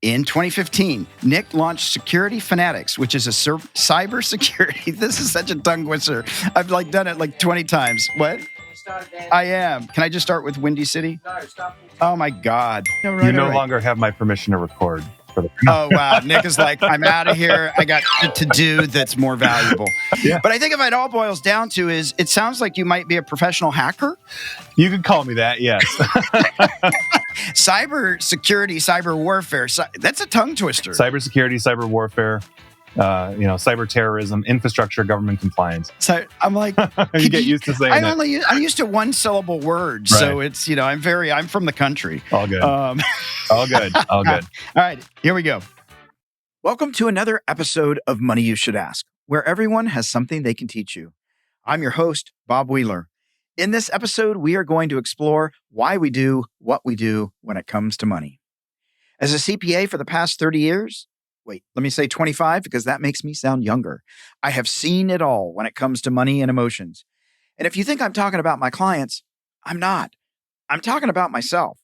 In 2015, Nick launched Security Fanatics, which is a cybersecurity. This is such a tongue twister. I've done it 20 times. What? I am. Can I just start with Windy City? No, stop. Oh my God. You no longer have my permission to record. Oh, wow. Nick is like, I'm out of here. I got shit to do that's more valuable. Yeah. But I think if it all boils down to is, it sounds like you might be a professional hacker. You can call me that, yes. Cybersecurity, cyber warfare. That's a tongue twister. Cybersecurity, cyber warfare, cyber terrorism, infrastructure, government compliance. So I'm like, you get used to saying that. I'm used to one syllable words. Right. So it's, I'm from the country. All good. All good. All right, here we go. Welcome to another episode of Money You Should Ask, where everyone has something they can teach you. I'm your host, Bob Wheeler. In this episode, we are going to explore why we do what we do when it comes to money. As a CPA for the past 30 years, wait, let me say 25 because that makes me sound younger. I have seen it all when it comes to money and emotions. And if you think I'm talking about my clients, I'm not. I'm talking about myself.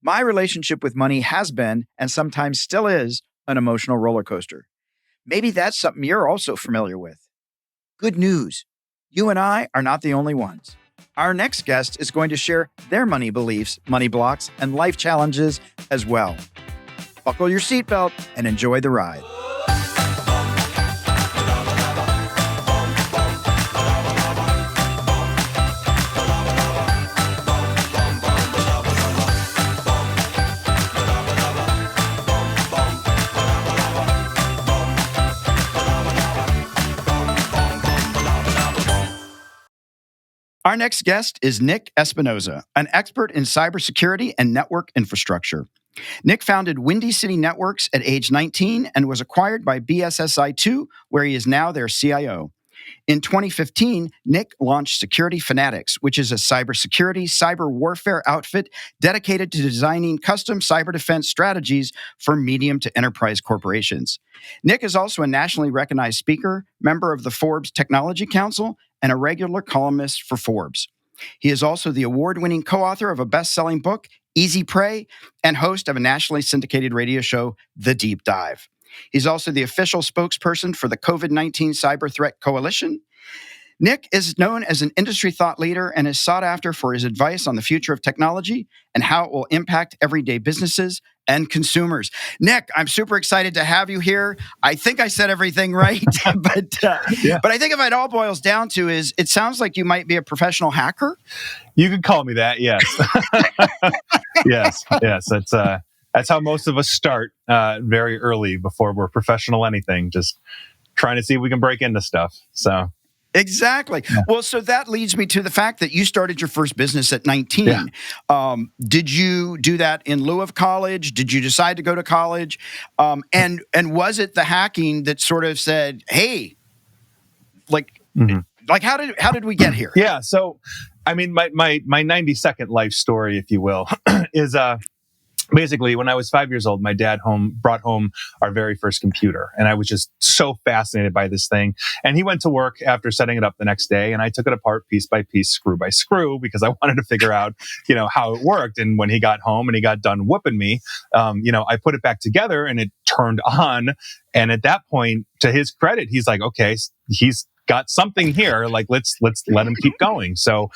My relationship with money has been, and sometimes still is, an emotional roller coaster. Maybe that's something you're also familiar with. Good news. You and I are not the only ones. Our next guest is going to share their money beliefs, money blocks, and life challenges as well. Buckle your seatbelt and enjoy the ride. Our next guest is Nick Espinosa, an expert in cybersecurity and network infrastructure. Nick founded Windy City Networks at age 19 and was acquired by BSSi2, where he is now their CIO. In 2015, Nick launched Security Fanatics, which is a cybersecurity, cyber warfare outfit dedicated to designing custom cyberdefense strategies for medium to enterprise corporations. Nick is also a nationally recognized speaker, member of the Forbes Technology Council, and a regular columnist for Forbes. He is also the award-winning co-author of a best-selling book, Easy Prey, and host of a nationally syndicated radio show, The Deep Dive. He's also the official spokesperson for the COVID-19 Cyber Threat Coalition. Nick is known as an industry thought leader and is sought after for his advice on the future of technology and how it will impact everyday businesses and consumers. Nick, I'm super excited to have you here. I think I said everything right, but I think if it all boils down to is, it sounds like you might be a professional hacker. You can call me that, yes. Yes. That's how most of us start very early before we're professional anything, just trying to see if we can break into stuff. So exactly. Yeah. Well, so that leads me to the fact that you started your first business at 19. Yeah. Did you do that in lieu of college? Did you decide to go to college? And was it the hacking that sort of said, "Hey, how did we get here?" Yeah. So, I mean, my 90-second life story, if you will, is basically, when I was 5 years old, my dad brought home our very first computer. And I was just so fascinated by this thing. And he went to work after setting it up the next day. And I took it apart piece by piece, screw by screw, because I wanted to figure out, how it worked. And when he got home and he got done whooping me, I put it back together and it turned on. And at that point, to his credit, he's like, okay, he's got something here. Like, let's let him keep going. So,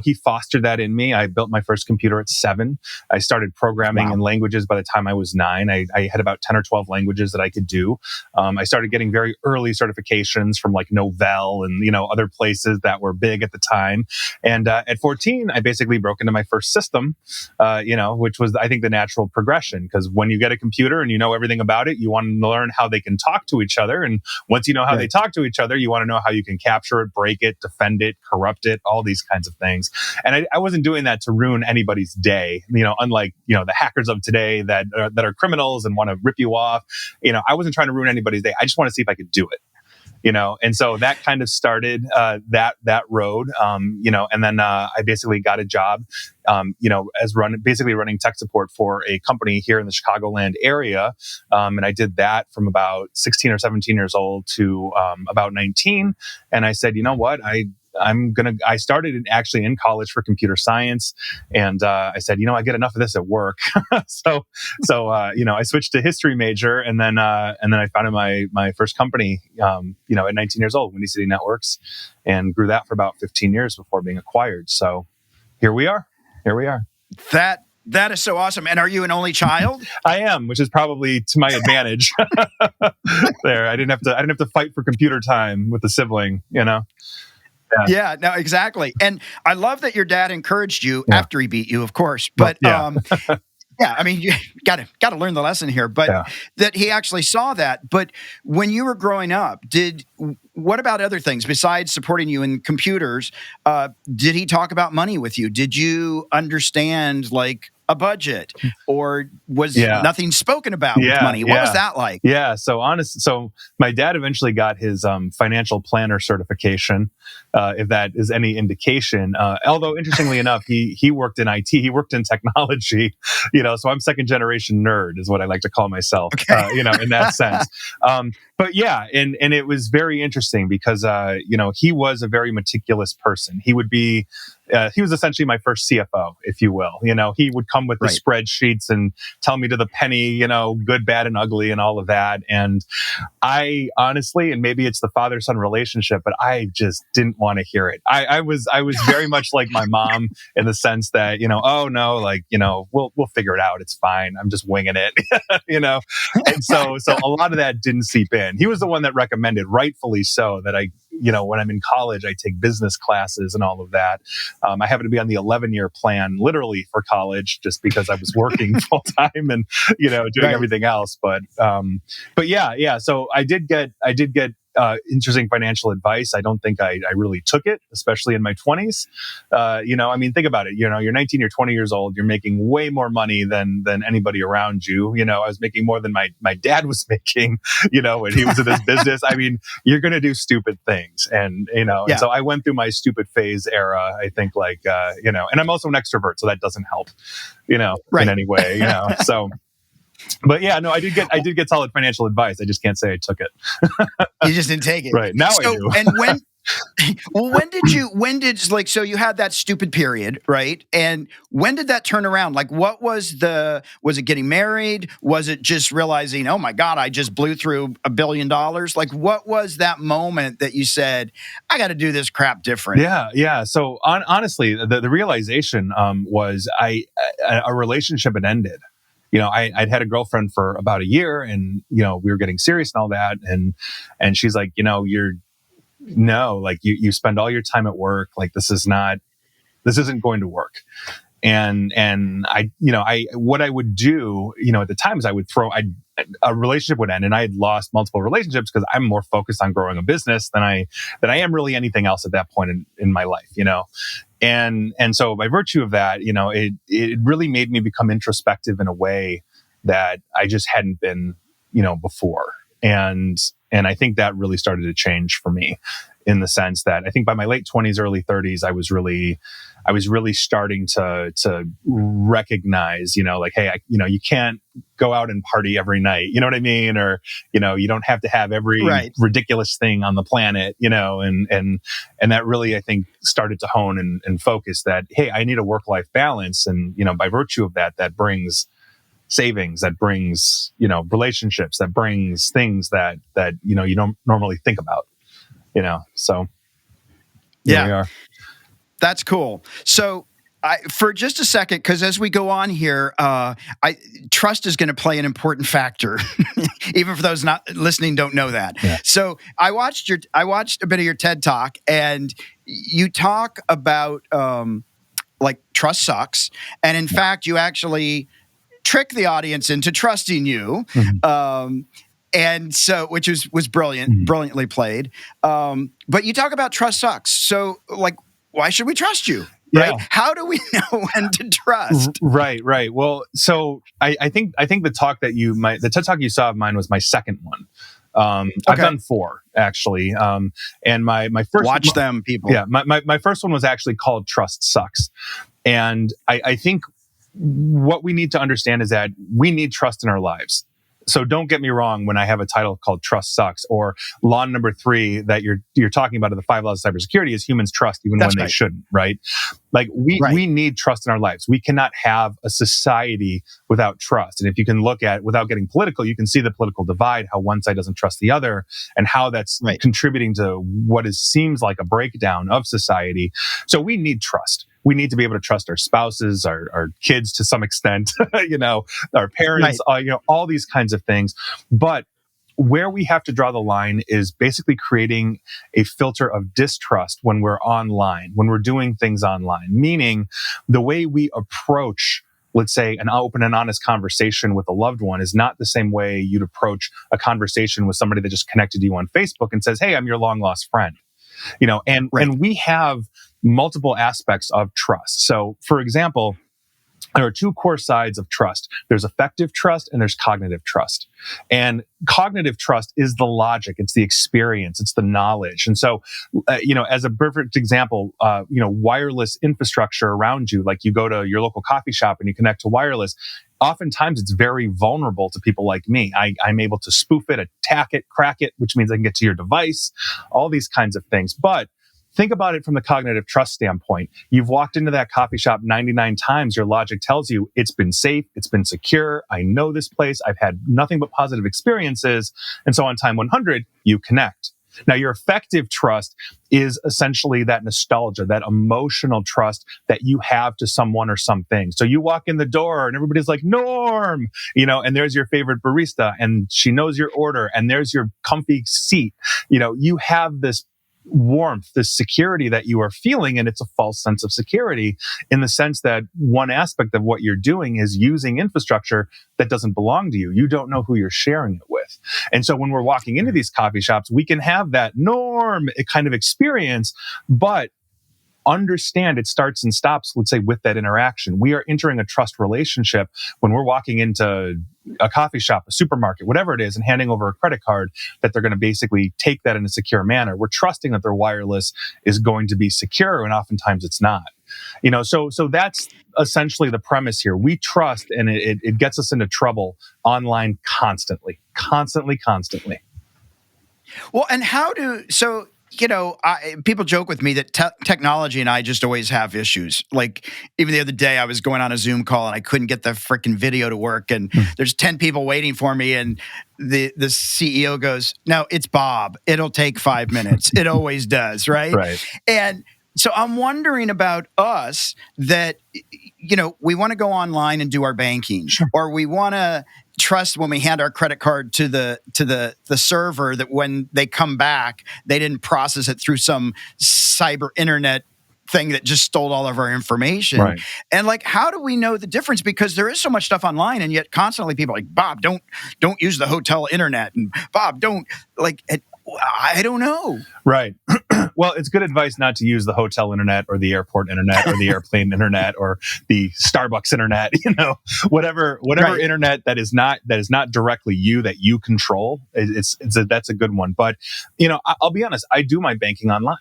he fostered that in me. I built my first computer at 7. I started programming in languages by the time I was 9. I had about 10 or 12 languages that I could do. I started getting very early certifications from like Novell and, other places that were big at the time. And at 14, I basically broke into my first system, which was, I think, the natural progression. Because when you get a computer and you know everything about it, you want to learn how they can talk to each other. And once you know how they talk to each other, you want to know how you can capture it, break it, defend it, corrupt it, all these kinds of things. And I wasn't doing that to ruin anybody's day, unlike, the hackers of today that are criminals and want to rip you off. I wasn't trying to ruin anybody's day. I just want to see if I could do it. And so that kind of started that road, and then I basically got a job, as running tech support for a company here in the Chicagoland area. And I did that from about 16 or 17 years old to about 19. And I said, you know what, I started actually in college for computer science, and I said, I get enough of this at work. so I switched to history major, and then I founded my first company, at 19 years old, Windy City Networks, and grew that for about 15 years before being acquired. So here we are. That is so awesome. And are you an only child? I am, which is probably to my advantage. There, I didn't have to fight for computer time with a sibling. Yeah, no, exactly. And I love that your dad encouraged you after he beat you, of course. But I mean, you got to learn the lesson here. But that he actually saw that. But when you were growing up, what about other things besides supporting you in computers? Did he talk about money with you? Did you understand like a budget, or was nothing spoken about with money? What was that like? Yeah. So my dad eventually got his financial planner certification, if that is any indication. Although interestingly enough, he worked in IT, he worked in technology, so I'm second generation nerd is what I like to call myself, in that sense. But yeah, and it was very interesting because, he was a very meticulous person. He was essentially my first CFO, if you will. He would come with the spreadsheets and tell me to the penny, good, bad, and ugly and all of that. And I honestly, and maybe it's the father-son relationship, but I just didn't want to hear it. I was very much like my mom in the sense that, oh no, we'll figure it out. It's fine. I'm just winging it, And so a lot of that didn't seep in. He was the one that recommended, rightfully so, that I, when I'm in college, I take business classes and all of that. I happen to be on the 11-year plan, literally for college, just because I was working full time and doing everything else. But yeah. So I did get interesting financial advice. I don't think I really took it, especially in my 20s. Think about it. You're 19, you're 20 years old. You're making way more money than anybody around you. I was making more than my dad was making. When he was in this business. I mean, you're going to do stupid things, and and so I went through my stupid phase era. I think, and I'm also an extrovert, so that doesn't help, in any way. So. But yeah, no, I did get solid financial advice. I just can't say I took it. You just didn't take it. Right. Now I do. And so you had that stupid period, right? And when did that turn around? Like, was it getting married? Was it just realizing, oh my God, I just blew through $1 billion? Like, what was that moment that you said, I got to do this crap different? Yeah. So honestly, the realization was a relationship had ended. I'd had a girlfriend for about a year, and we were getting serious and all that, and she's like, you spend all your time at work, like this isn't going to work. And what I would do, at the time is a relationship would end, and I had lost multiple relationships because I'm more focused on growing a business than I am really anything else at that point in my life, And so by virtue of that, it really made me become introspective in a way that I just hadn't been, before. And I think that really started to change for me, in the sense that I think by my late 20s, early 30s, I was really starting to recognize, hey, you can't go out and party every night, you know what I mean? Or, you don't have to have every ridiculous thing on the planet, and that really, I think, started to hone and focus that, hey, I need a work-life balance. And, by virtue of that brings savings, that brings, relationships, that brings things that, you don't normally think about, so here we are. That's cool. So for just a second, because as we go on here, trust is going to play an important factor, even for those not listening don't know that. Yeah. So I watched a bit of your TED Talk, and you talk about trust sucks, and in fact, you actually trick the audience into trusting you. Mm-hmm. And so, which was brilliant, brilliantly played. But you talk about trust sucks. So, why should we trust you? Right? Yeah. How do we know when to trust? Right. Well, so I think the talk the TED Talk you saw of mine was my second one. I've done 4 actually. And my first watch them, people. Yeah. My first one was actually called Trust Sucks. And I think what we need to understand is that we need trust in our lives. So don't get me wrong when I have a title called Trust Sucks, or law number 3 that you're talking about in the 5 laws of cybersecurity is humans trust even That's when they right. shouldn't, right? Like we need trust in our lives. We cannot have a society without trust. And if you can look at, without getting political, you can see the political divide, how one side doesn't trust the other, and how that's contributing to what seems like a breakdown of society. So we need trust. We need to be able to trust our spouses, our kids to some extent, our parents, all these kinds of things. But where we have to draw the line is basically creating a filter of distrust when we're online, when we're doing things online, meaning the way we approach, let's say, an open and honest conversation with a loved one is not the same way you'd approach a conversation with somebody that just connected to you on Facebook and says, "Hey, I'm your long lost friend." And we have multiple aspects of trust. So, for example, there are 2 core sides of trust. There's affective trust and there's cognitive trust. And cognitive trust is the logic, it's the experience, it's the knowledge. And so, as a perfect example, wireless infrastructure around you, like you go to your local coffee shop and you connect to wireless, oftentimes it's very vulnerable to people like me. I'm able to spoof it, attack it, crack it, which means I can get to your device, all these kinds of things. But think about it from the cognitive trust standpoint. You've walked into that coffee shop 99 times. Your logic tells you it's been safe, it's been secure. I know this place. I've had nothing but positive experiences. And so on time 100, you connect. Now, your affective trust is essentially that nostalgia, that emotional trust that you have to someone or something. So you walk in the door and everybody's like, "Norm," and there's your favorite barista and she knows your order and there's your comfy seat. You have this warmth, this security that you are feeling, and it's a false sense of security in the sense that one aspect of what you're doing is using infrastructure that doesn't belong to you. You don't know who you're sharing it with. And so when we're walking into these coffee shops, we can have that norm kind of experience, but understand it starts and stops, let's say, with that interaction. We are entering a trust relationship when we're walking into a coffee shop, a supermarket, whatever it is, and handing over a credit card, that they're going to basically take that in a secure manner. We're trusting that their wireless is going to be secure, and oftentimes it's not. So that's essentially the premise here. We trust, and it gets us into trouble online constantly. Well, and people joke with me that technology and I just always have issues. Like even the other day, I was going on a Zoom call and I couldn't get the freaking video to work. And there's 10 people waiting for me. And the CEO goes, "No, it's Bob. It'll take 5 minutes. It always does." Right. And so I'm wondering about us that, we want to go online and do our banking, or we want to trust when we hand our credit card to the server that when they come back, they didn't process it through some cyber internet thing that just stole all of our information. Right. And how do we know the difference? Because there is so much stuff online, and yet constantly people are like, "Bob, don't use the hotel internet," and "Bob, don't I don't know." Right. Well, it's good advice not to use the hotel internet or the airport internet or the airplane internet or the Starbucks internet, whatever internet that is not directly you, that you control. That's a good one. But, I'll be honest, I do my banking online.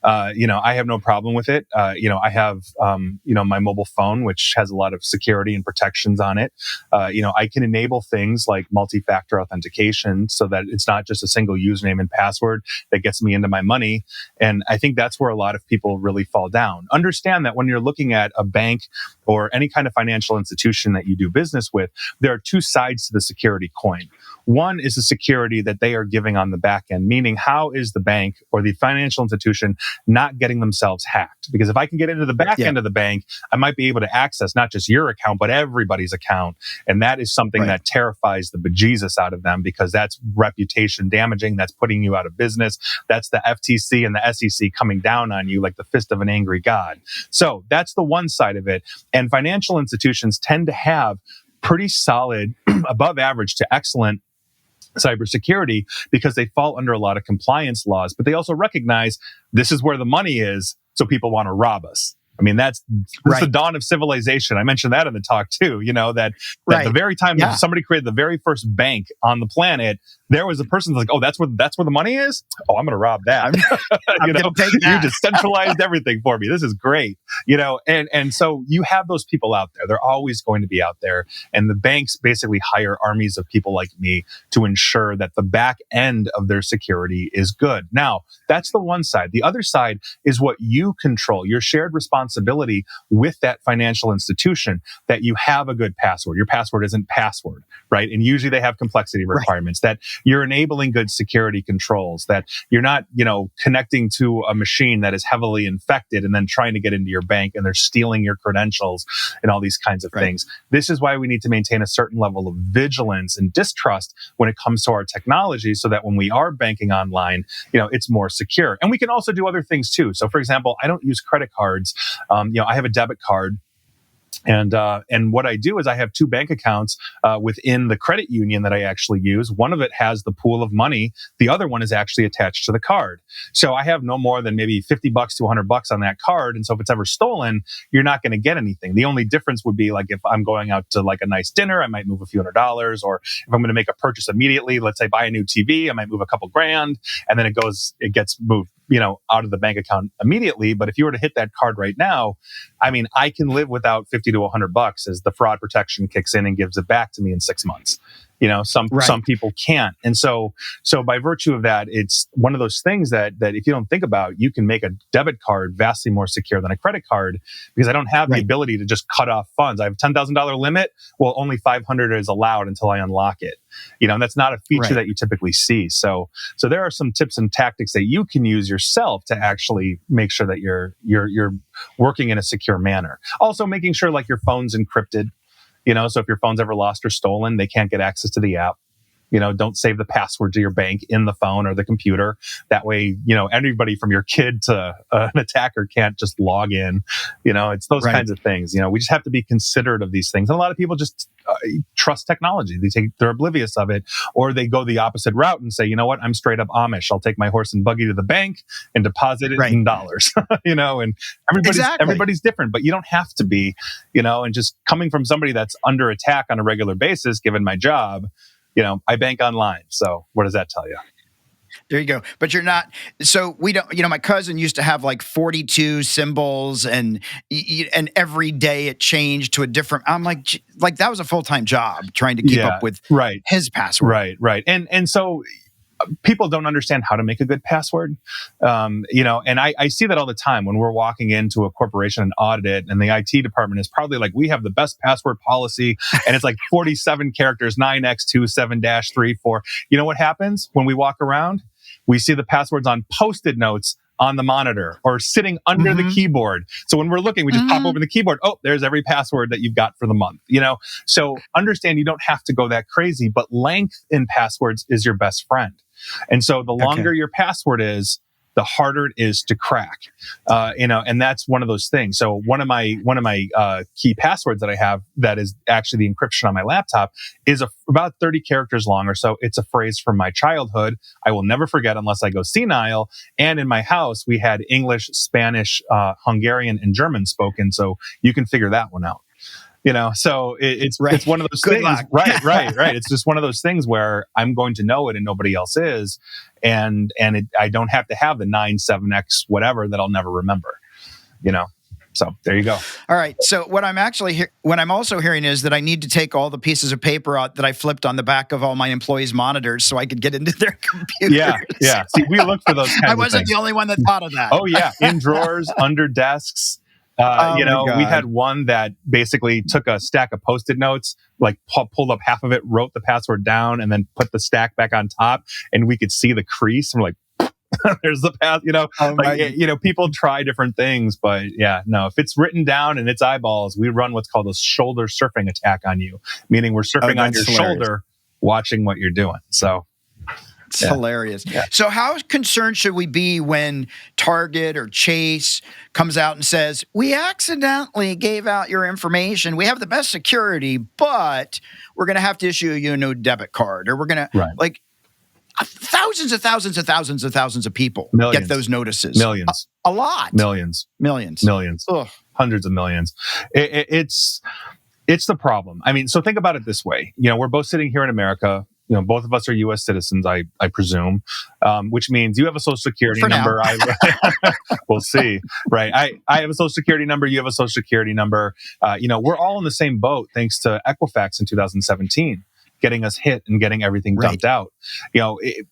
I have no problem with it. I have, my mobile phone, which has a lot of security and protections on it. I can enable things like multi-factor authentication so that it's not just a single username and password that gets me into my money. And I think that's where a lot of people really fall down. Understand that when you're looking at a bank or any kind of financial institution that you do business with, there are 2 sides to the security coin. One is the security that they are giving on the back end, meaning how is the bank or the financial institution not getting themselves hacked? Because if I can get into the back end of the bank, I might be able to access not just your account, but everybody's account. And that is something that terrifies the bejesus out of them, because that's reputation damaging. That's putting you out of business. That's the FTC and the SEC coming down on you like the fist of an angry god. So that's the one side of it. And financial institutions tend to have pretty solid, above average to excellent cybersecurity, because they fall under a lot of compliance laws, but they also recognize this is where the money is, so people want to rob us. I mean, that's the dawn of civilization. I mentioned that in the talk too, that the very time that somebody created the very first bank on the planet, there was a person like, oh, that's where the money is? Oh, I'm going to rob that. I'm going to take that. You just centralized everything for me. This is great. And so you have those people out there. They're always going to be out there. And the banks basically hire armies of people like me to ensure that the back end of their security is good. Now, that's the one side. The other side is what you control, your shared responsibility with that financial institution, that you have a good password. Your password isn't password, right? And usually they have complexity requirements, that you're enabling good security controls, that you're not, connecting to a machine that is heavily infected and then trying to get into your bank and they're stealing your credentials and all these kinds of things. This is why we need to maintain a certain level of vigilance and distrust when it comes to our technology, so that when we are banking online, it's more secure. And we can also do other things too. So for example, I don't use credit cards. I have a debit card. And what I do is I have two bank accounts within the credit union that I actually use. One of it has the pool of money. The other one is actually attached to the card. So I have no more than maybe $50 to $100 on that card. And so if it's ever stolen, you're not going to get anything. The only difference would be like if I'm going out to like a nice dinner, I might move a few $100s. Or if I'm going to make a purchase immediately, let's say buy a new TV, I might move a couple grand, and then it gets moved out of the bank account immediately. But if you were to hit that card right now, I mean, I can live without $50 to $100 as the fraud protection kicks in and gives it back to me in 6 months. Some people can't. And so by virtue of that, it's one of those things that if you don't think about, you can make a debit card vastly more secure than a credit card, because I don't have the ability to just cut off funds. I have a $10,000 limit. Well, only 500 is allowed until I unlock it. And that's not a feature that you typically see. So there are some tips and tactics that you can use yourself to actually make sure that you're working in a secure manner. Also making sure like your phone's encrypted. So if your phone's ever lost or stolen, they can't get access to the app. Don't save the password to your bank in the phone or the computer. That way, anybody from your kid to an attacker can't just log in. It's those kinds of things. We just have to be considerate of these things. And a lot of people just trust technology. They're oblivious of it, or they go the opposite route and say, you know what, I'm straight up Amish. I'll take my horse and buggy to the bank and deposit it in dollars. And everybody's different, but you don't have to be, and just coming from somebody that's under attack on a regular basis, given my job, I bank online. So what does that tell you? There you go. But you're not, so we don't, my cousin used to have like 42 symbols and every day it changed to a different, I'm like that was a full-time job trying to keep up with his password. Right. And so people don't understand how to make a good password. And I see that all the time when we're walking into a corporation and audit it, and the IT department is probably like, we have the best password policy, and it's like 47 characters, 9x27-34. You know what happens when we walk around? We see the passwords on Post-it notes on the monitor or sitting under the keyboard. So when we're looking, we just pop open the keyboard. Oh, there's every password that you've got for the month, So understand you don't have to go that crazy, but length in passwords is your best friend. And so the longer your password is, the harder it is to crack. And that's one of those things. So one of my key passwords that I have that is actually the encryption on my laptop is about 30 characters long or so. It's a phrase from my childhood. I will never forget unless I go senile. And in my house, we had English, Spanish, Hungarian, and German spoken. So you can figure that one out. So it's one of those Good things. luck. Right. It's just one of those things where I'm going to know it and nobody else is. And I don't have to have the 97X whatever that I'll never remember, So there you go. All right. So what I'm also hearing is that I need to take all the pieces of paper out that I flipped on the back of all my employees' monitors so I could get into their computers. Yeah. See, we look for those kinds of things. I wasn't the only one that thought of that. Oh yeah. In drawers, under desks. We had one that basically took a stack of Post-it notes, like pulled up half of it, wrote the password down, and then put the stack back on top, and we could see the crease. And we're like, there's the path, people try different things, but if it's written down and it's eyeballs, we run what's called a shoulder surfing attack on you, meaning we're surfing on your shoulder, watching what you're doing. So. It's hilarious. Yeah. So how concerned should we be when Target or Chase comes out and says, we accidentally gave out your information. We have the best security, but we're going to have to issue you a new debit card, or we're going to thousands of people get those notices. Millions. A lot. Millions. Ugh. hundreds of millions. It's the problem. I mean, so think about it this way. We're both sitting here in America. Both of us are U.S. citizens, I presume, which means you have a social security For number. now. We'll see, right? I have a social security number. You have a social security number. We're all in the same boat thanks to Equifax in 2017, getting us hit and getting everything dumped out.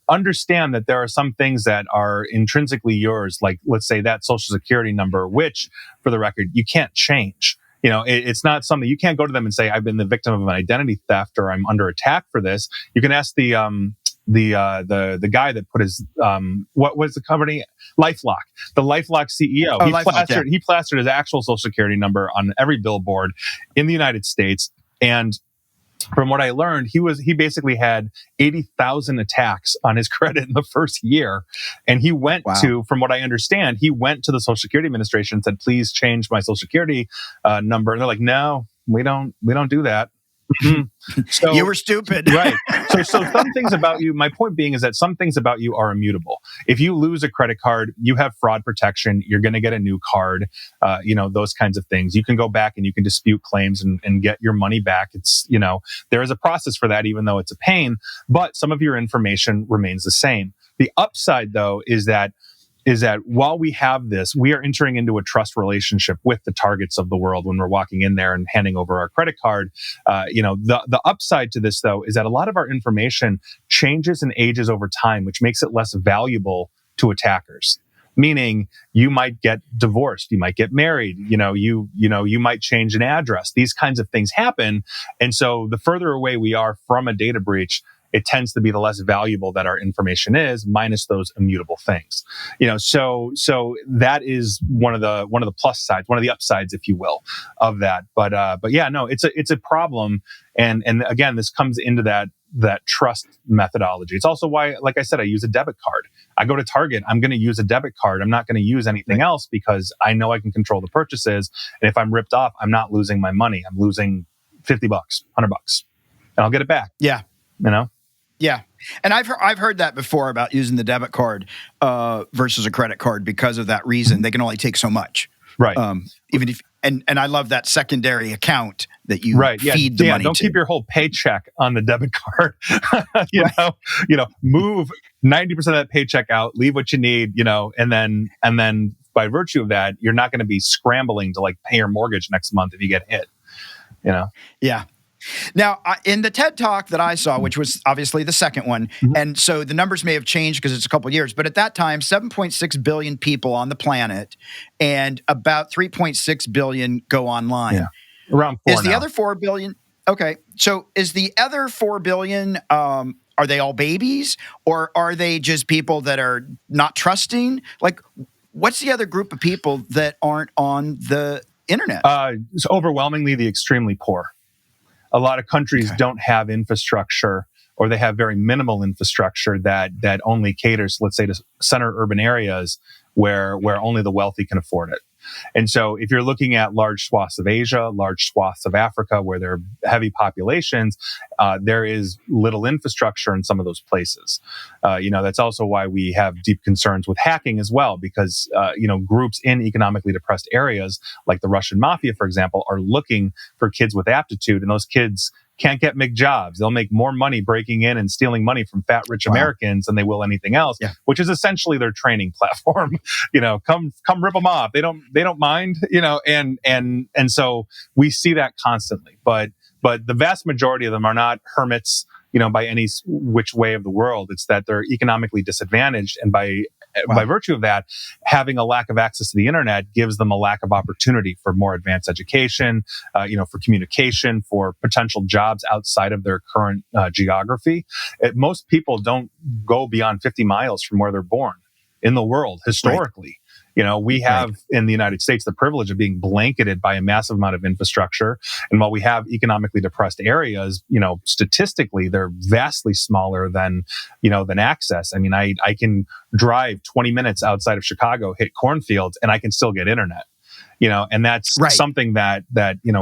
Understand that there are some things that are intrinsically yours, like let's say that social security number, which, for the record, you can't change. It's not something you can't go to them and say, I've been the victim of an identity theft or I'm under attack for this. You can ask the guy that put his, what was the company? LifeLock, the LifeLock CEO. He plastered his actual social security number on every billboard in the United States. And from what I learned, he basically had 80,000 attacks on his credit in the first year. And he went from what I understand, he went to the Social Security Administration and said, please change my Social Security number. And they're like, no, we don't do that. So you were stupid. Right. So some things about you, my point being is that some things about you are immutable. If you lose a credit card, you have fraud protection. You're going to get a new card, those kinds of things. You can go back and you can dispute claims and get your money back. It's, there is a process for that, even though it's a pain, but some of your information remains the same. The upside, though, is that while we have this, we are entering into a trust relationship with the targets of the world when we're walking in there and handing over our credit card. The upside to this, though, is that a lot of our information changes and ages over time, which makes it less valuable to attackers. Meaning, you might get divorced, you might get married, you might change an address. These kinds of things happen, and so the further away we are from a data breach, it tends to be the less valuable that our information is, minus those immutable things. So that is one of the plus sides, one of the upsides, if you will, of that. But yeah, no, it's a problem, and again, this comes into that trust methodology. It's also why, like I said, I use a debit card. I go to Target, I'm going to use a debit card. I'm not going to use anything else because I know I can control the purchases, and if I'm ripped off, I'm not losing my money. I'm losing $50, $100, and I'll get it back. Yeah. Yeah. And I've heard that before about using the debit card versus a credit card because of that reason. They can only take so much. Right. Even if and I love that secondary account that you feed the money don't to. Keep your whole paycheck on the debit card. Move 90% of that paycheck out, leave what you need, and then by virtue of that, you're not going to be scrambling to like pay your mortgage next month if you get hit. Yeah. Now, in the TED Talk that I saw, which was obviously the second one, and so the numbers may have changed because it's a couple of years, but at that time, 7.6 billion people on the planet, and about 3.6 billion go online. Yeah. Around 4 Is the now. other 4 billion? Okay, so is the other 4 billion? Are they all babies, or are they just people that are not trusting? Like, what's the other group of people that aren't on the internet? It's overwhelmingly the extremely poor. A lot of countries don't have infrastructure, or they have very minimal infrastructure that only caters, let's say, to center urban areas where only the wealthy can afford it. And so if you're looking at large swaths of Asia, large swaths of Africa, where there are heavy populations, there is little infrastructure in some of those places. That's also why we have deep concerns with hacking as well, because, groups in economically depressed areas, like the Russian mafia, for example, are looking for kids with aptitude, and those kids can't get jobs. They'll make more money breaking in and stealing money from fat, rich Americans than they will anything else, which is essentially their training platform. Come rip them off. They don't mind, and so we see that constantly. But the vast majority of them are not hermits, by any which way of the world. It's that they're economically disadvantaged, and by virtue of that, having a lack of access to the internet gives them a lack of opportunity for more advanced education, for communication, for potential jobs outside of their current geography. Most people don't go beyond 50 miles from where they're born in the world historically. We have in the United States the privilege of being blanketed by a massive amount of infrastructure. And while we have economically depressed areas, statistically, they're vastly smaller than access. I mean, I can drive 20 minutes outside of Chicago, hit cornfields, and I can still get internet. And that's something that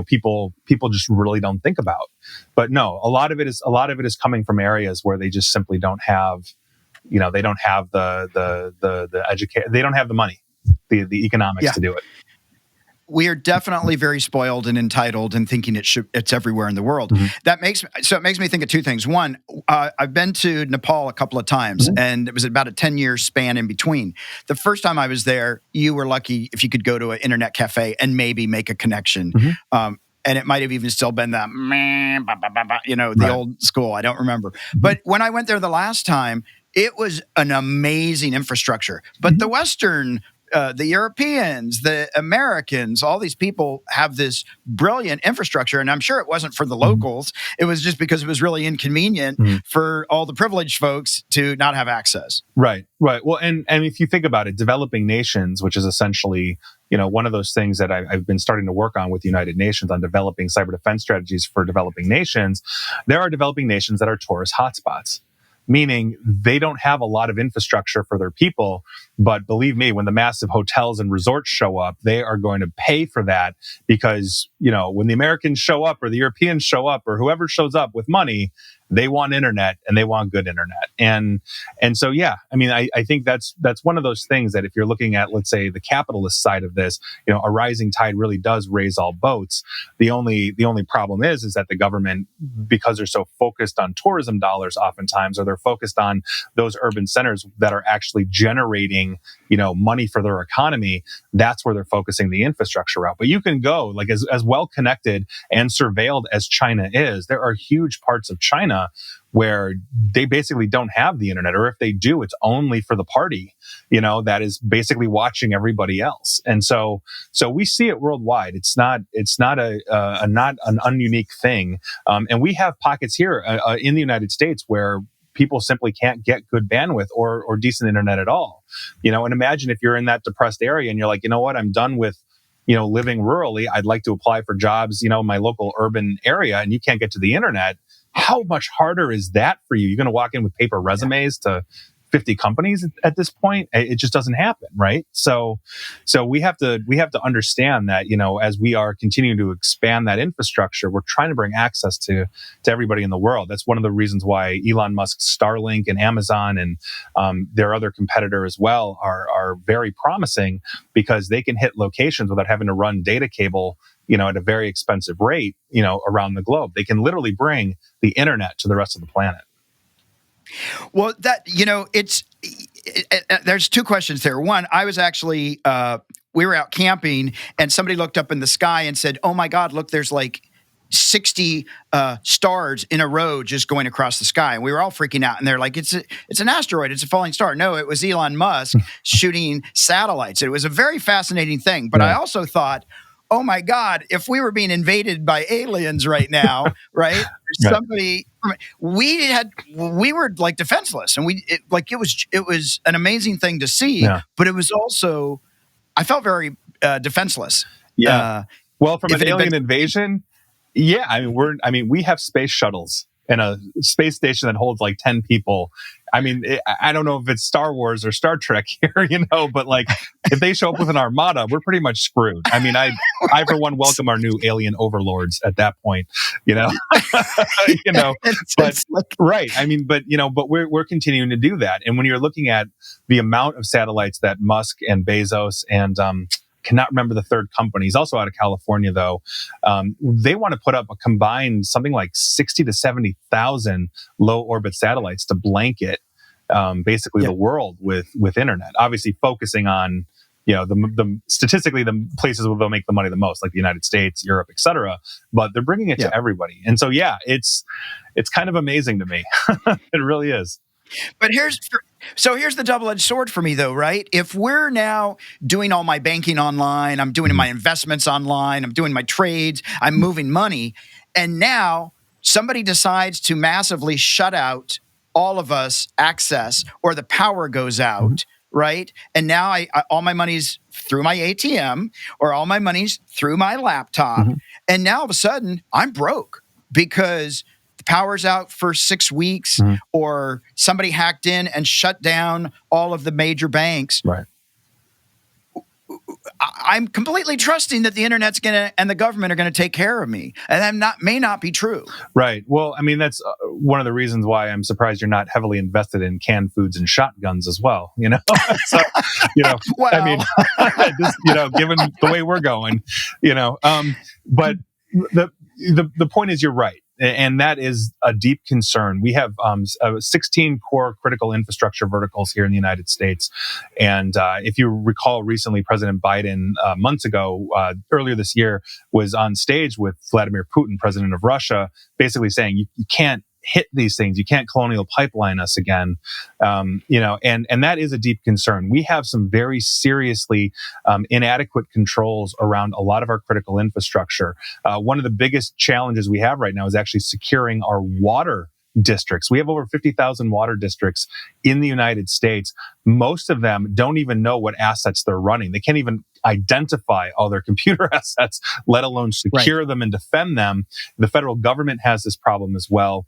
people just really don't think about. But no, a lot of it is coming from areas where they just simply don't have, they don't have the education, they don't have the money. The economics to do it. we are definitely very spoiled and entitled and thinking it's everywhere in the world. Mm-hmm. It makes me think of two things. One, I've been to Nepal a couple of times, Mm-hmm. and it was about a 10-year span in between. The first time I was there, you were lucky if you could go to an internet cafe and maybe make a connection. Mm-hmm. And it might have even still been that, the Right. old school. I don't remember. Mm-hmm. But when I went there the last time, it was an amazing infrastructure. But the Western, the Europeans, the Americans, all these people have this brilliant infrastructure. And I'm sure it wasn't for the locals. It was just because it was really inconvenient for all the privileged folks to not have access. Right. Well, and if you think about it, developing nations, which is essentially, one of those things that I've been starting to work on with the United Nations on developing cyber defense strategies for developing nations, there are developing nations that are tourist hotspots, meaning they don't have a lot of infrastructure for their people. But believe me, when the massive hotels and resorts show up, they are going to pay for that because, when the Americans show up or the Europeans show up or whoever shows up with money, they want internet and they want good internet. And so, yeah, I think that's one of those things that if you're looking at, let's say, the capitalist side of this, a rising tide really does raise all boats. The only problem is that the government, because they're so focused on tourism dollars oftentimes, or they're focused on those urban centers that are actually generating, money for their economy, that's where they're focusing the infrastructure out. But you can go, like, as well connected and surveilled as China is, there are huge parts of China where they basically don't have the internet, or if they do, it's only for the party, that is basically watching everybody else. And so we see it worldwide. It's not an ununique thing. And we have pockets here in the United States where people simply can't get good bandwidth or decent internet at all. And imagine if you're in that depressed area and you're like, what, I'm done with, living rurally. I'd like to apply for jobs, in my local urban area, and you can't get to the internet. How much harder is that for you? You're going to walk in with paper resumes to 50 companies at this point. It just doesn't happen, right? So we have to understand that, as we are continuing to expand that infrastructure, we're trying to bring access to everybody in the world. That's one of the reasons why Elon Musk's Starlink and Amazon and their other competitor as well are very promising, because they can hit locations without having to run data cable, at a very expensive rate, around the globe. They can literally bring the internet to the rest of the planet. Well, there's two questions there. One, I was actually, we were out camping and somebody looked up in the sky and said, "Oh my God, look, there's like 60 stars in a row just going across the sky." And we were all freaking out. And they're like, it's an asteroid. It's a falling star. No, it was Elon Musk shooting satellites. It was a very fascinating thing. But I also thought, oh my God, if we were being invaded by aliens right now, right? Somebody, we were like defenseless, and it was an amazing thing to see, but it was also, I felt very defenseless. Yeah. Well, from an alien invasion, yeah, we have space shuttles and a space station that holds like 10 people. I don't know if it's Star Wars or Star Trek here, but like if they show up with an armada, we're pretty much screwed. I for one welcome our new alien overlords at that point, but right. But we're continuing to do that. And when you're looking at the amount of satellites that Musk and Bezos and cannot remember the third company. He's also out of California, though. They want to put up a combined something like 60 to 70,000 low orbit satellites to blanket basically the world with internet. Obviously, focusing on the statistically the places where they'll make the money the most, like the United States, Europe, etc. But they're bringing it to everybody, and so it's kind of amazing to me. It really is. But here's the double-edged sword for me, though, right? If we're now doing all my banking online, I'm doing my investments online, I'm doing my trades, I'm moving money, and now somebody decides to massively shut out all of us access, or the power goes out, right? And now I all my money's through my ATM, or all my money's through my laptop, and now all of a sudden I'm broke because the power's out for 6 weeks, or somebody hacked in and shut down all of the major banks. Right. I'm completely trusting that the internet's and the government are going to take care of me, and that may not be true. Right. Well, I mean, that's one of the reasons why I'm surprised you're not heavily invested in canned foods and shotguns as well. So, well, I mean, just, given the way we're going, but the point is, you're right. And that is a deep concern. We have 16 core critical infrastructure verticals here in the United States. And if you recall, recently, President Biden, months ago, earlier this year, was on stage with Vladimir Putin, president of Russia, basically saying, you can't hit these things. You can't colonial pipeline us again. And that is a deep concern. We have some very seriously inadequate controls around a lot of our critical infrastructure. One of the biggest challenges we have right now is actually securing our water districts. We have over 50,000 water districts in the United States. Most of them don't even know what assets they're running. They can't even identify all their computer assets, let alone secure them and defend them. The federal government has this problem as well.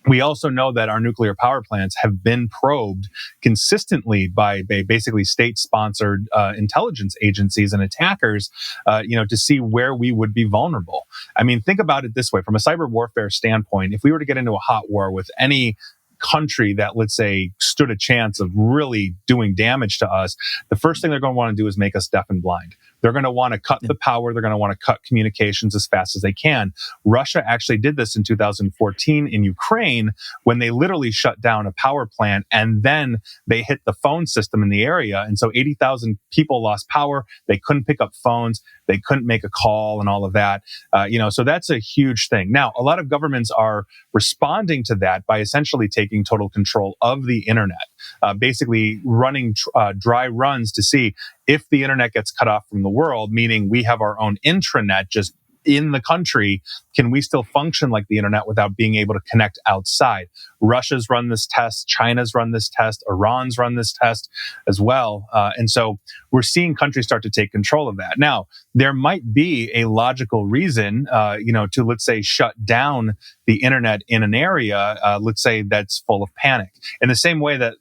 We also know that our nuclear power plants have been probed consistently by basically state-sponsored intelligence agencies and attackers, to see where we would be vulnerable. I mean, think about it this way. From a cyber warfare standpoint, if we were to get into a hot war with any country that, let's say, stood a chance of really doing damage to us, the first thing they're going to want to do is make us deaf and blind. They're going to want to cut the power. They're going to want to cut communications as fast as they can. Russia actually did this in 2014 in Ukraine when they literally shut down a power plant, and then they hit the phone system in the area. And so 80,000 people lost power. They couldn't pick up phones. They couldn't make a call and all of that. So that's a huge thing. Now, a lot of governments are responding to that by essentially taking total control of the internet, basically running dry runs to see if the internet gets cut off from the world, meaning we have our own intranet just in the country, can we still function like the internet without being able to connect outside? Russia's run this test. China's run this test. Iran's run this test as well. And so we're seeing countries start to take control of that. Now, there might be a logical reason, to, let's say, shut down the internet in an area, let's say, that's full of panic. In the same way that,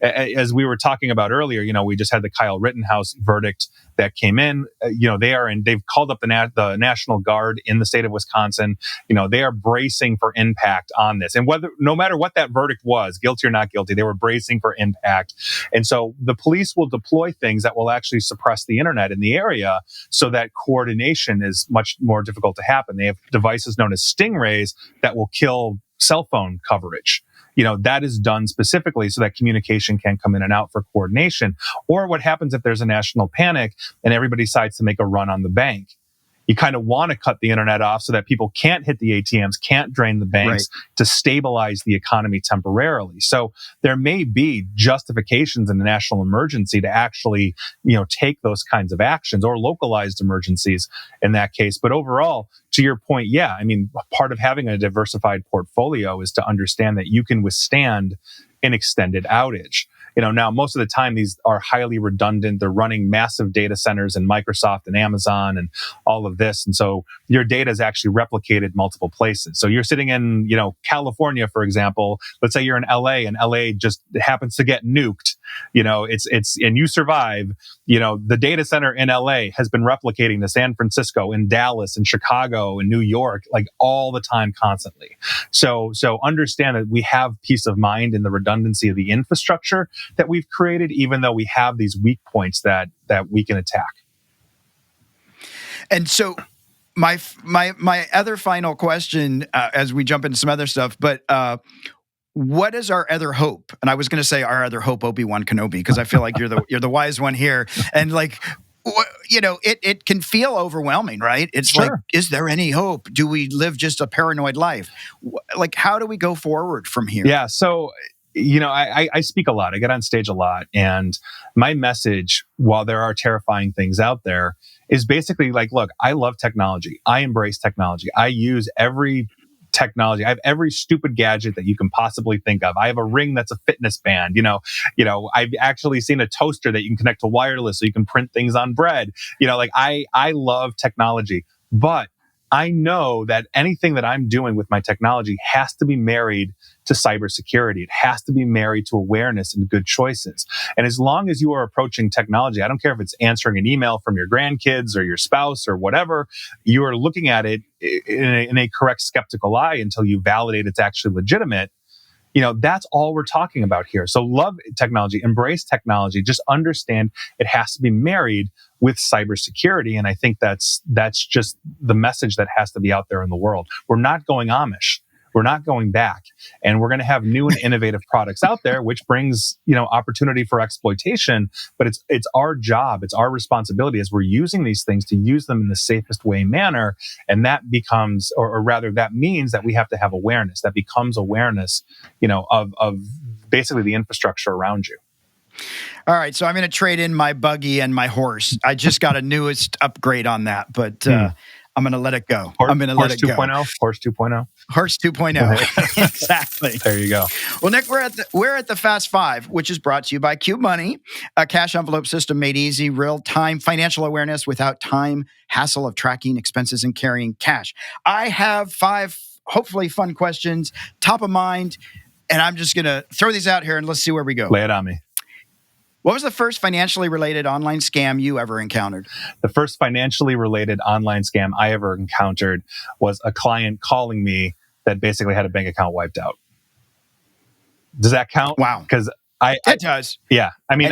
as we were talking about earlier, we just had the Kyle Rittenhouse verdict that came in. They've called up the National Guard in the state of Wisconsin. They are bracing for impact on this. And no matter what that verdict was, guilty or not guilty, they were bracing for impact. And so the police will deploy things that will actually suppress the internet in the area so that coordination is much more difficult to happen. They have devices known as stingrays that will kill cell phone coverage. That is done specifically so that communication can come in and out for coordination. Or what happens if there's a national panic and everybody decides to make a run on the bank? You kind of want to cut the internet off so that people can't hit the ATMs, can't drain the banks, to stabilize the economy temporarily. So there may be justifications in a national emergency to actually, take those kinds of actions, or localized emergencies in that case. But overall, to your point, part of having a diversified portfolio is to understand that you can withstand an extended outage. Now most of the time these are highly redundant. They're running massive data centers in Microsoft and Amazon and all of this. And so your data is actually replicated multiple places. So you're sitting in, California, for example. Let's say you're in LA and LA just happens to get nuked. And you survive. The data center in LA has been replicating to San Francisco, in Dallas, in Chicago, in New York, like all the time, constantly. So understand that we have peace of mind in the redundancy of the infrastructure that we've created, even though we have these weak points that we can attack. And so my other final question, as we jump into some other stuff, but what is our other hope? And I was going to say our other hope, Obi-Wan Kenobi, because I feel like you're the wise one here. And it can feel overwhelming, right? It's sure. Like, is there any hope? Do we live just a paranoid life? Like, how do we go forward from here? Yeah. So, I speak a lot. I get on stage a lot. And my message, while there are terrifying things out there, is basically like, look, I love technology. I embrace technology. I use every technology. I have every stupid gadget that you can possibly think of. I have a ring that's a fitness band. I've actually seen a toaster that you can connect to wireless so you can print things on bread. I love technology, but I know that anything that I'm doing with my technology has to be married to cybersecurity. It has to be married to awareness and good choices. And as long as you are approaching technology, I don't care if it's answering an email from your grandkids or your spouse or whatever, you are looking at it in a correct skeptical eye until you validate it's actually legitimate. That's all we're talking about here. So love technology, embrace technology, just understand it has to be married with cybersecurity. And I think that's just the message that has to be out there in the world. We're not going Amish. We're not going back. And we're going to have new and innovative products out there, which brings, opportunity for exploitation. But it's our job, it's our responsibility as we're using these things to use them in the safest way manner. And that becomes, or rather, that means that we have to have awareness. That becomes awareness, of basically the infrastructure around you. All right, so I'm going to trade in my buggy and my horse. I just got a newest upgrade on that, but I'm going to let it go. I'm going to let it go. Horse 2.0? Horse 2.0. Exactly. There you go. Well, Nick, we're at the Fast Five, which is brought to you by Cube Money, a cash envelope system made easy, real-time financial awareness without time, hassle of tracking expenses and carrying cash. I have 5 hopefully fun questions, top of mind, and I'm just going to throw these out here and let's see where we go. Lay it on me. What was the first financially related online scam you ever encountered? The first financially related online scam I ever encountered was a client calling me that basically had a bank account wiped out. Does that count? Wow. Because it does. Yeah. I mean,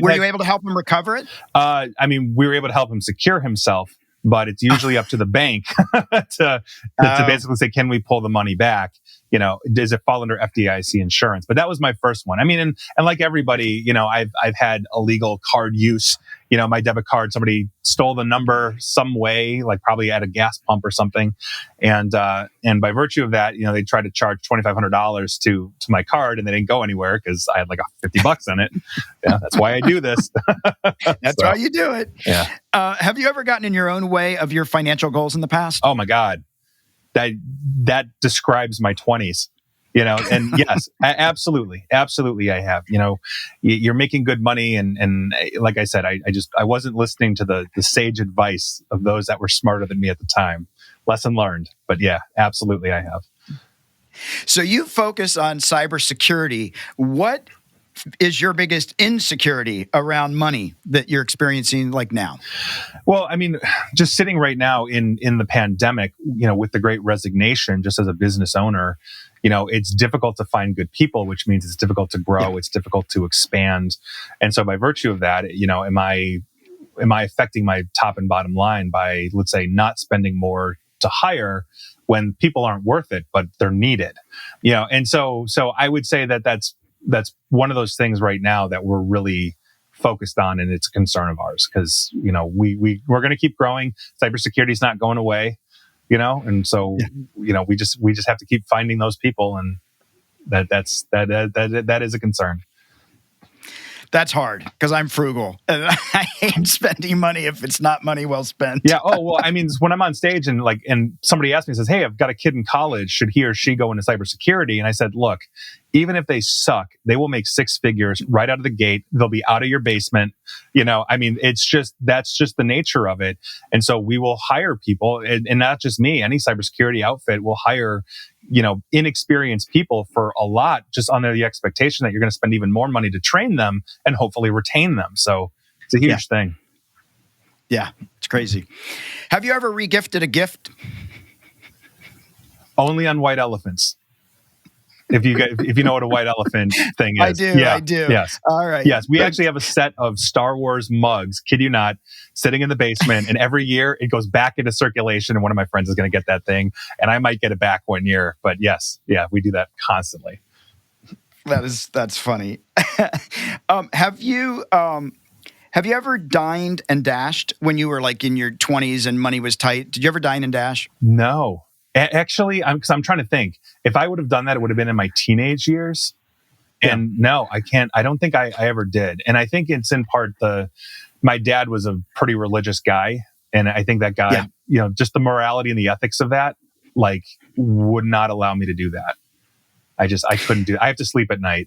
were you able to help him recover it? We were able to help him secure himself, but it's usually up to the bank to basically say, can we pull the money back? Does it fall under FDIC insurance? But that was my first one. I mean, and like everybody, I've had illegal card use. My debit card, somebody stole the number some way, like probably at a gas pump or something. And by virtue of that, they tried to charge $2,500 to my card, and they didn't go anywhere because I had like $50 in it. Yeah, that's why I do this. That's why you do it. Yeah. Have you ever gotten in your own way of your financial goals in the past? Oh my God. That describes my 20s, and yes, absolutely I have. You're making good money, and like I said, I wasn't listening to the sage advice of those that were smarter than me at the time. Lesson learned. But yeah, absolutely I have. So you focus on cybersecurity. What is your biggest insecurity around money that you're experiencing like now? Well, I mean, just sitting right now in the pandemic, with the great resignation, just as a business owner, it's difficult to find good people, which means it's difficult to grow. It's difficult to expand. And so by virtue of that, am I affecting my top and bottom line by, let's say, not spending more to hire when people aren't worth it, but they're needed? And so I would say that's one of those things right now that we're really focused on, and it's a concern of ours because we're going to keep growing. Cybersecurity is not going away, and so we just have to keep finding those people, and that is a concern. That's hard because I'm frugal and I hate spending money if it's not money well spent. Yeah. Oh, well, I mean, when I'm on stage and somebody asks me, says, "Hey, I've got a kid in college. Should he or she go into cybersecurity?" And I said, "Look, even if they suck, they will make 6 figures right out of the gate. They'll be out of your basement. I mean, that's just the nature of it. And so we will hire people, and not just me. Any cybersecurity outfit will hire, inexperienced people for a lot, just under the expectation that you're going to spend even more money to train them and hopefully retain them. So it's a huge thing. Yeah, it's crazy. Have you ever regifted a gift? Only on white elephants. If you know what a white elephant thing is. I do. Yes. All right. Yes. We actually have a set of Star Wars mugs, kid you not, sitting in the basement. And every year it goes back into circulation. And one of my friends is going to get that thing. And I might get it back one year. But yes, we do that constantly. That's funny. Have you ever dined and dashed when you were like in your 20s and money was tight? Did you ever dine and dash? No. Actually, I'm trying to think. If I would have done that, it would have been in my teenage years. And no, I can't. I don't think I ever did. And I think it's in part my dad was a pretty religious guy. And I think that guy, just the morality and the ethics of that, would not allow me to do that. I couldn't do it. I have to sleep at night,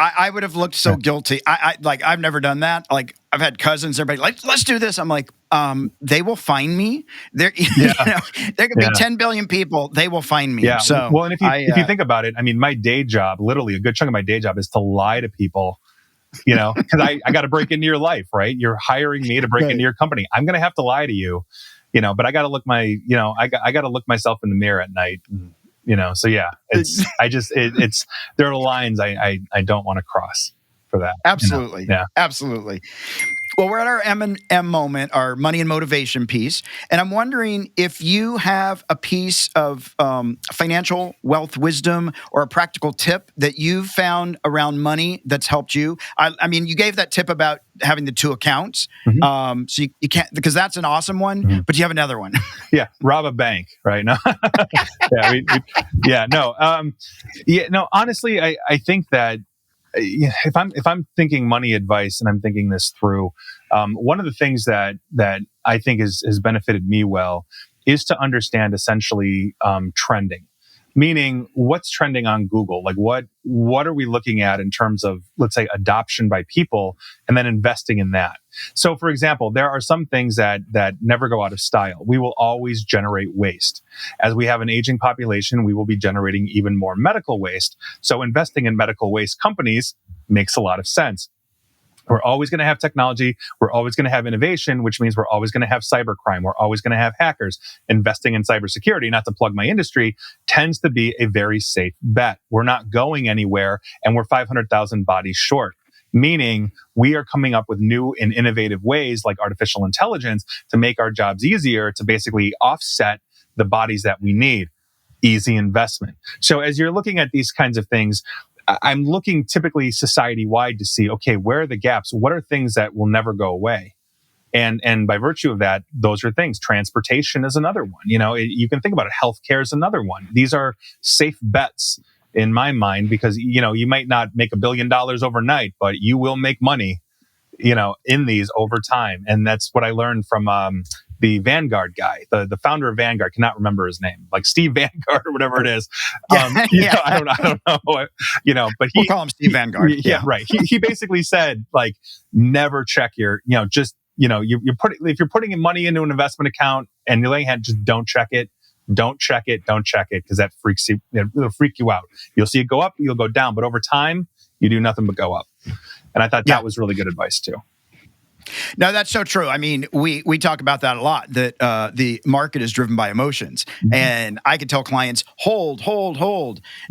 I would have looked so guilty. I've never done that. Like I've had cousins, everybody like, let's do this. I'm like, they will find me. There, there could be 10 billion people. They will find me. Yeah. So, well, and if you think about it, I mean, my day job, literally a good chunk of my day job is to lie to people, because I got to break into your life, right? You're hiring me to break into your company. I'm going to have to lie to you, but I got to look I got to look myself in the mirror at night. So yeah, it's there are lines I don't want to cross for that. Absolutely. Yeah. Absolutely. Well, we're at our M&M moment, our money and motivation piece. And I'm wondering if you have a piece of financial wealth wisdom or a practical tip that you've found around money that's helped you. I mean, you gave that tip about having the 2 accounts. Mm-hmm. So you can't, because that's an awesome one, but you have another one. Yeah. Rob a bank, right? No. Honestly, I think that if I'm thinking money advice and I'm thinking this through, one of the things that I think has benefited me well is to understand essentially trending, meaning what's trending on Google, like what are we looking at in terms of, let's say, adoption by people, and then investing in that. So, for example, there are some things that never go out of style. We will always generate waste. As we have an aging population, we will be generating even more medical waste. So investing in medical waste companies makes a lot of sense. We're always going to have technology. We're always going to have innovation, which means we're always going to have cybercrime. We're always going to have hackers. Investing in cybersecurity, not to plug my industry, tends to be a very safe bet. We're not going anywhere, and we're 500,000 bodies short. Meaning we are coming up with new and innovative ways like artificial intelligence to make our jobs easier, to basically offset the bodies that we need. Easy investment. So as you're looking at these kinds of things, I'm looking typically society-wide to see, okay, where are the gaps? What are things that will never go away? And by virtue of that, those are things. Transportation is another one. You can think about it. Healthcare is another one. These are safe bets in my mind, because, you might not make $1 billion overnight, but you will make money, in these over time. And that's what I learned from the Vanguard guy, the founder of Vanguard. Cannot remember his name, like Steve Vanguard or whatever it is. I don't know. But we'll call him Steve Vanguard. Yeah, right. He basically said, like, never check your, if you're putting money into an investment account and you're laying hand, just don't check it. Don't check it, because that freaks you. It'll freak you out. You'll see it go up, you'll go down, but over time, you do nothing but go up. And I thought that was really good advice too. No, that's so true. I mean, we talk about that a lot, that the market is driven by emotions. Mm-hmm. And I could tell clients, hold.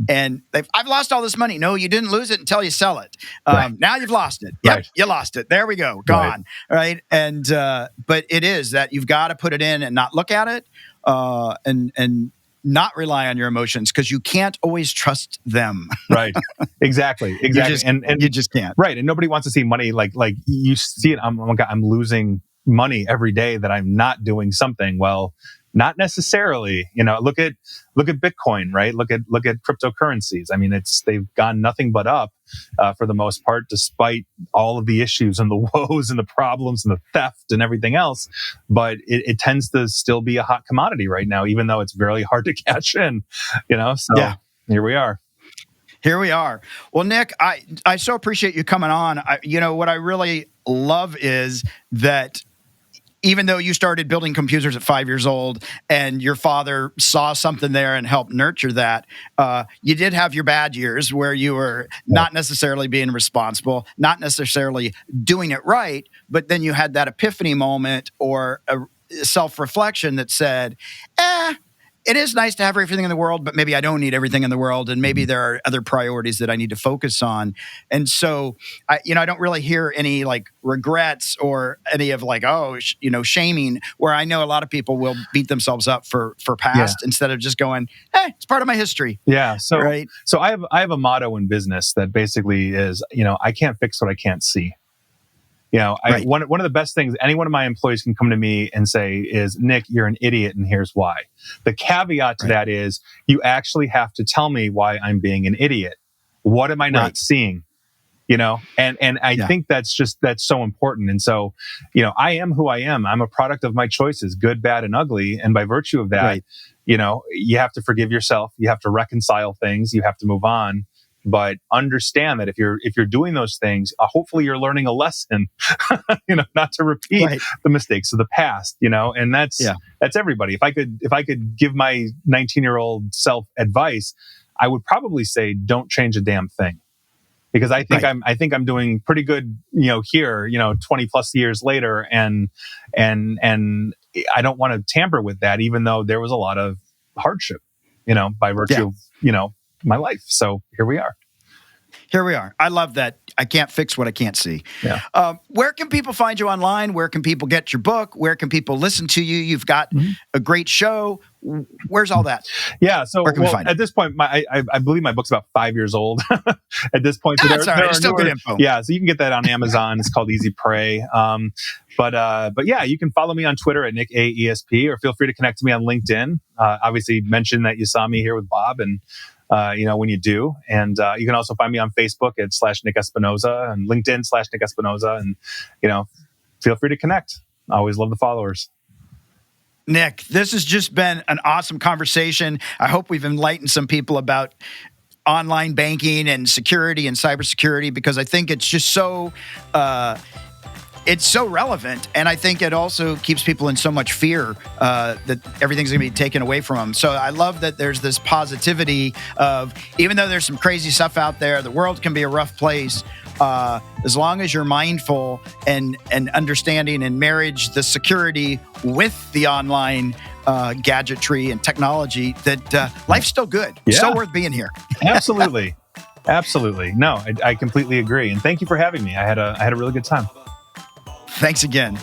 And I've lost all this money. No, you didn't lose it until you sell it. Now you've lost it. Yep, you lost it. There we go. Gone. Right. And but it is that you've got to put it in and not look at it and not rely on your emotions, because you can't always trust them. Right. Exactly. And you just can't. Right. And nobody wants to see money like you see it. I'm losing money every day that I'm not doing something. Well, not necessarily. Look at Bitcoin, right? Look at cryptocurrencies. I mean, they've gone nothing but up for the most part, despite all of the issues and the woes and the problems and the theft and everything else. But it tends to still be a hot commodity right now, even though it's very hard to cash in. So here we are. Here we are. Well, Nick, I so appreciate you coming on. What I really love is that even though you started building computers at 5 years old and your father saw something there and helped nurture that, you did have your bad years where you were not necessarily being responsible, not necessarily doing it right, but then you had that epiphany moment or a self-reflection that said, it is nice to have everything in the world, but maybe I don't need everything in the world, and maybe there are other priorities that I need to focus on. And so, I don't really hear any like regrets or any of like, shaming, where I know a lot of people will beat themselves up for past instead of just going, hey, it's part of my history. Yeah. So, so I have a motto in business that basically is, I can't fix what I can't see. One of the best things any one of my employees can come to me and say is, Nick, you're an idiot, and here's why. The caveat to that is you actually have to tell me why I'm being an idiot. What am I not seeing? And I think that's so important. And so, I am who I am. I'm a product of my choices, good, bad, and ugly. And by virtue of that, you have to forgive yourself. You have to reconcile things. You have to move on. but understand that if you're doing those things, hopefully you're learning a lesson, not to repeat the mistakes of the past, and that's everybody. If I could give my 19-year-old self advice, I would probably say, don't change a damn thing. Because I think I'm doing pretty good, here, 20 plus years later, and I don't want to tamper with that, even though there was a lot of hardship, by virtue of, my life. So here we are. I love that. I can't fix what I can't see. Yeah. Where can people find you online? Where can people get your book? Where can people listen to you? You've got a great show. Where's all that? Yeah. So at this point, I believe my book's about 5 years old at this point. So that's all right. It's still good info. Yeah. So you can get that on Amazon. It's called Easy Prey. But yeah, you can follow me on Twitter at Nick AESP, or feel free to connect to me on LinkedIn. Obviously mention that you saw me here with Bob, and when you do. And you can also find me on Facebook at /Nick Espinosa, and LinkedIn /Nick Espinosa. And, feel free to connect. I always love the followers. Nick, this has just been an awesome conversation. I hope we've enlightened some people about online banking and security and cybersecurity, because I think it's just so... it's so relevant, and I think it also keeps people in so much fear that everything's going to be taken away from them. So I love that there's this positivity of, even though there's some crazy stuff out there, the world can be a rough place, as long as you're mindful and understanding and marriage the security with the online gadgetry and technology, that life's still good. Yeah. Still worth being here. Absolutely. Absolutely. No, I completely agree. And thank you for having me. I had a really good time. Thanks again.